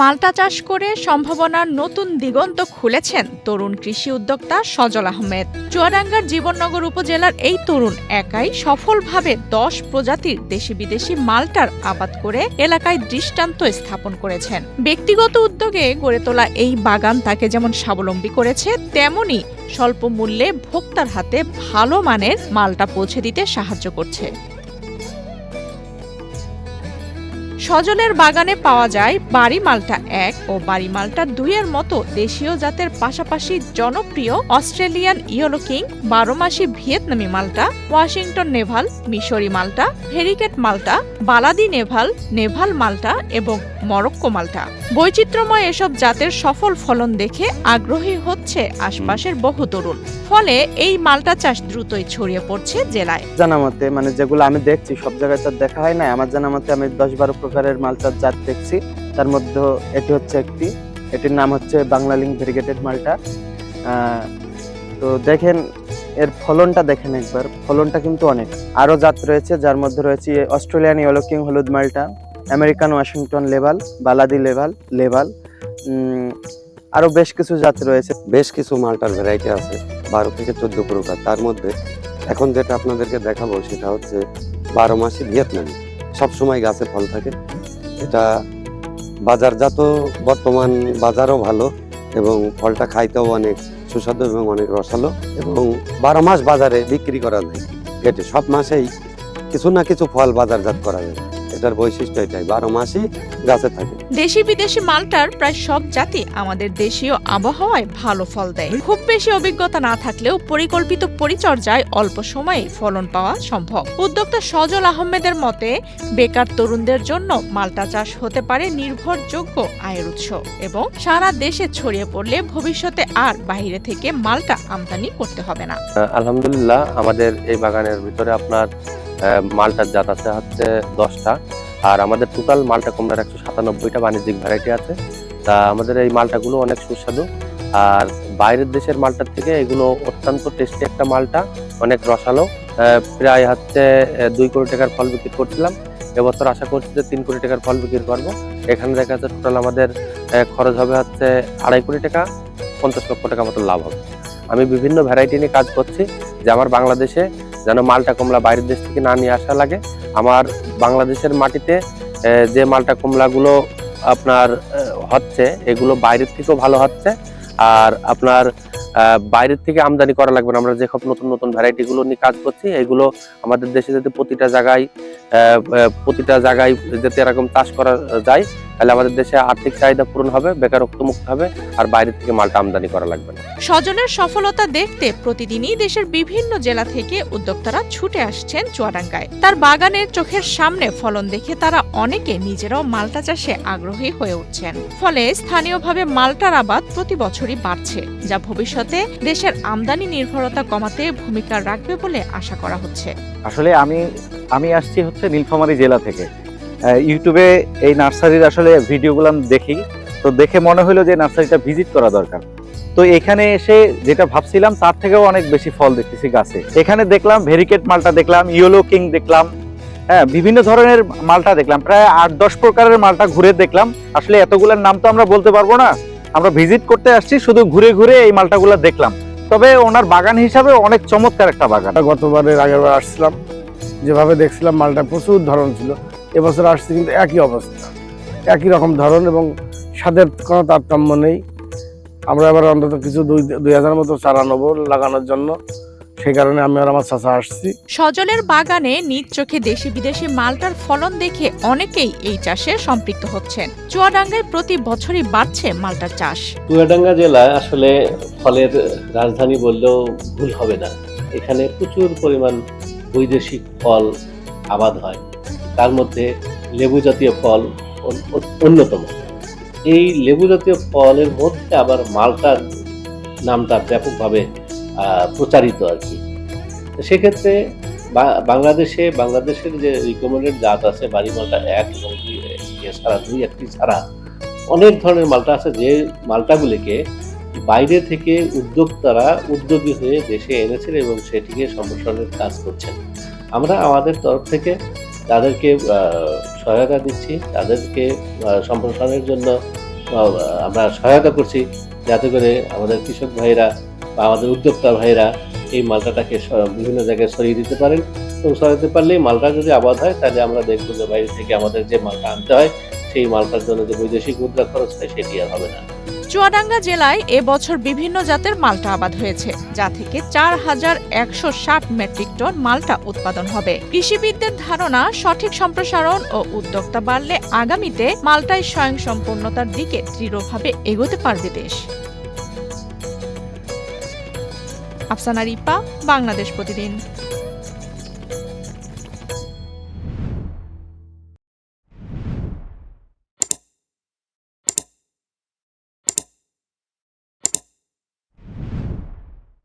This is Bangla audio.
মাল্টা চাষ করে সম্ভাবনার নতুন দিগন্ত খুলেছেন তরুণ কৃষি উদ্যোক্তা সজল আহমেদ। চুয়াডাঙ্গার জীবননগর উপজেলার এই তরুণ একাই সফলভাবে 10 প্রজাতির দেশি বিদেশি মাল্টার আবাদ করে এলাকায় দৃষ্টান্ত স্থাপন করেছেন। ব্যক্তিগত উদ্যোগে গড়ে তোলা এই বাগান তাকে যেমন স্বাবলম্বী করেছে, তেমনি স্বল্প মূল্যে ভোক্তার হাতে ভালো মানের মাল্টা পৌঁছে দিতে সাহায্য করছে। সজলের বাগানে পাওয়া যায় বাড়ি মাল্টা 1 ও বাড়ি মাল্টা 2 এর মতো দেশীয় জাতের পাশাপাশি জনপ্রিয় অস্ট্রেলিয়ান ইয়েলো কিং, 12 মাসি ভিয়েতনামি মাল্টা, ওয়াশিংটন নেভাল, মিশরি মাল্টা, ভেরিকেট মাল্টা, বালাদি নেভাল, নেভাল মাল্টা এবং মরক্কো মাল্টা। বৈচিত্র্যময় এসব জাতের সফল ফলন দেখে আগ্রহী হচ্ছে আশপাশের বহু তরুণ। ফলে এই মাল্টা চাষ দ্রুতই ছড়িয়ে পড়ছে জেলায়। জানা মতে যেগুলো আমি দেখছি সব জায়গায় তো দেখা হয় না, আমার জানা মতে আমি 10-12 প্রকারের মাল্টার জাত দেখছি। তার মধ্যে এটি হচ্ছে একটি, এটির নাম হচ্ছে বাংলালিং ভেরিগেটেড মাল্টা। তো দেখেন এর ফলনটা দেখেন একবার, ফলনটা কিন্তু অনেক। আরো জাত রয়েছে, যার মধ্যে রয়েছে অস্ট্রেলিয়ান ইয়েলো কিং হলুদ মাল্টা, আমেরিকান ওয়াশিংটন লেভাল, বালাদি লেভাল, আরো বেশ কিছু জাত রয়েছে। বেশ কিছু মাল্টার ভ্যারাইটি আছে, 12 থেকে 14 প্রকার। তার মধ্যে এখন যেটা আপনাদেরকে দেখাবো সেটা হচ্ছে 12 মাসি ভিয়েতনামি। সবসময় গাছে ফল থাকে। এটা বাজারজাত, বর্তমান বাজারও ভালো এবং ফলটা খাইতেও অনেক সুস্বাদু এবং অনেক রসালো এবং 12 মাস বাজারে বিক্রি করা যায়। এটি সব মাসেই কিছু না কিছু ফল বাজারজাত করা যায়। এটার বৈশিষ্ট্য এটাই, 12 মাসই গাছে থাকে। দেশি বিদেশি মাল্টার প্রায় সব জাতি আমাদের দেশীয় আবহাওয়ায় ভালো ফল দেয়। খুব বেশি অভিজ্ঞতা না থাকলেও পরিকল্পিত পরিচর্যায় অল্প সময়ে ফলন পাওয়া সম্ভব। উদ্যোক্তা সজল আহমেদের মতে বেকার তরুণদের জন্য মাল্টা চাষ হতে পারে নির্ভরযোগ্য আয়ের উৎস এবং সারা দেশে ছড়িয়ে পড়লে ভবিষ্যতে আর বাইরে থেকে মাল্টা আমদানি করতে হবে না। আলহামদুলিল্লাহ, আমাদের এই বাগানের ভিতরে আপনার মাল্টার জাত আছে হচ্ছে 10টা, আর আমাদের টোটাল মাল্টা কুমড়ার 197টা বাণিজ্যিক ভ্যারাইটি আছে। তা আমাদের এই মাল্টাগুলো অনেক সুস্বাদু, আর বাইরের দেশের মাল্টার থেকে এগুলো অত্যন্ত টেস্টি একটা মাল্টা, অনেক রসালো। প্রায় হচ্ছে 2 কোটি টাকার ফল বিক্রি করছিলাম, এবছর আশা করছি যে 3 কোটি টাকার ফল বিক্রি করবো। এখানে দেখা যাচ্ছে টোটাল আমাদের খরচ হবে হচ্ছে 2.5 কোটি টাকা, 50 লক্ষ টাকা মতো লাভ হবে। আমি বিভিন্ন ভ্যারাইটি নিয়ে কাজ করছি যে আমার বাংলাদেশে যেন মাল্টা কমলা বাইরের দেশ থেকে না নিয়ে আসা লাগে। আমার বাংলাদেশের মাটিতে যে মাল্টা কমলাগুলো আপনার হচ্ছে এগুলো বাইরের থেকেও ভালো হচ্ছে, আর আপনার বাইরের থেকে আমদানি করা লাগবে না। আমরা যে সব নতুন নতুন ভ্যারাইটিগুলো নিয়ে কাজ করছি এগুলো আমাদের দেশে যদি প্রতিটা জায়গায় যাতে এরকম চাষ করা যায়, তাহলে আমাদের দেশে আর্থিক চাহিদা পূরণ হবে, বেকারত্ব মুক্ত হবে, আর বাইরে থেকে মালটা আমদানি করা লাগবে না। সজলের সফলতা দেখতে প্রতিদিনই দেশের বিভিন্ন জেলা থেকে উদ্যোক্তারা ছুটে আসছেন চুয়াডাঙ্গায়। তার বাগানের চোখের সামনে ফলন দেখে তারা অনেকে নিজেরাও মাল্টা চাষে আগ্রহী হয়ে উঠছেন। ফলে স্থানীয়ভাবে মাল্টার আবাদ প্রতি বছরই বাড়ছে, যা ভবিষ্যতে দেশের আমদানি নির্ভরতা কমাতে ভূমিকা রাখবে বলে আশা করা হচ্ছে। আসলে আমি আসছি হচ্ছে নীলফামারী জেলা থেকে। ইউটিউবে এই নার্সারির আসলে ভিডিওগুলো আমি দেখি, তো দেখে মনে হলো যে নার্সারিটা ভিজিট করা দরকার। তো এখানে এসে যেটা ভাবছিলাম তার থেকেও অনেক বেশি ফল দেখতেছি গাছে। এখানে দেখলাম ভেরিকেট মাল্টা দেখলাম, ইয়েলো কিং দেখলাম, বিভিন্ন ধরনের মাল্টা দেখলাম, প্রায় 8-10 প্রকারের মাল্টা ঘুরে দেখলাম। আসলে এতগুলোর নাম তো আমরা বলতে পারবো না, আমরা ভিজিট করতে আসছি, শুধু ঘুরে ঘুরে এই মাল্টাগুলো দেখলাম। তবে ওনার বাগান হিসাবে অনেক চমৎকার একটা বাগান। গতবারের আগেরবার আসছিলাম, যেভাবে দেখছিলাম মালটা প্রচুর ধরন ছিল। এবছর আসছি কিন্তু একই অবস্থা, একই রকম ধরন এবং স্বাদের কোনো তারতম্য নেই। আমরা এবার অন্তত কিছু 2000 মতো চারা নেবো লাগানোর জন্য, সেই কারণে আমি আর আমার চাচা আসছি। সজলের বাগানে নিজ চোখে দেশি বিদেশি মাল্টার ফলন দেখে অনেকেই এই চাষে সম্পৃক্ত হচ্ছেন। চুয়াডাঙ্গায় প্রতি বছরই বাড়ছে মাল্টার চাষ। চুয়াডাঙ্গা জেলা আসলে ফলের রাজধানী বললেও ভুল হবে না। এখানে প্রচুর পরিমাণ বৈদেশিক ফল আবাদ হয়, তার মধ্যে লেবু জাতীয় ফল অন্যতম। এই লেবু জাতীয় ফলের মধ্যে আবার মাল্টার নামটা ব্যাপকভাবে প্রচারিত আর কি। সেক্ষেত্রে বাংলাদেশের যে রিকমেন্ডেড জাত আছে বাড়ি মাল্টা 1 এবং 2 একটি ছাড়া অনেক ধরনের মাল্টা আছে, যে মাল্টাগুলিকে বাইরে থেকে উদ্যোক্তারা উদ্যোগী হয়ে দেশে এনেছেন এবং সেটিকে সম্প্রসারণের কাজ করছেন। আমরা আমাদের তরফ থেকে তাদেরকে সহায়তা দিচ্ছি, তাদেরকে সম্প্রসারণের জন্য আমরা সহায়তা করছি, যাতে করে আমাদের কৃষক ভাইরা বা আমাদের উদ্যোক্তা ভাইরা এই মালটাটাকে বিভিন্ন জায়গায় ছড়িয়ে দিতে পারেন, এবং ছড়াতে পারলেই মালটা যদি আবাদ হয় তাহলে আমরা দেখবো যে বাইরে থেকে আমাদের যে মালটা আনতে হয় সেই মালটার জন্য যে বৈদেশিক মুদ্রা খরচ হয় সেটি আর হবে না। চুয়াডাঙ্গা জেলায় এবছর বিভিন্ন জাতের মালটা আবাদ হয়েছে, যা থেকে ৪,১৬০ মেট্রিক টন মালটা উৎপাদন হবে। কৃষিবিদদের ধারণা, সঠিক সম্প্রসারণ ও উদ্যোক্তা বাড়লে আগামীতে মালটায় স্বয়ংসম্পূর্ণতার দিকে দৃঢ়ভাবে এগোতে পারবে দেশ। আফসানা রিপা, বাংলাদেশ প্রতিদিন।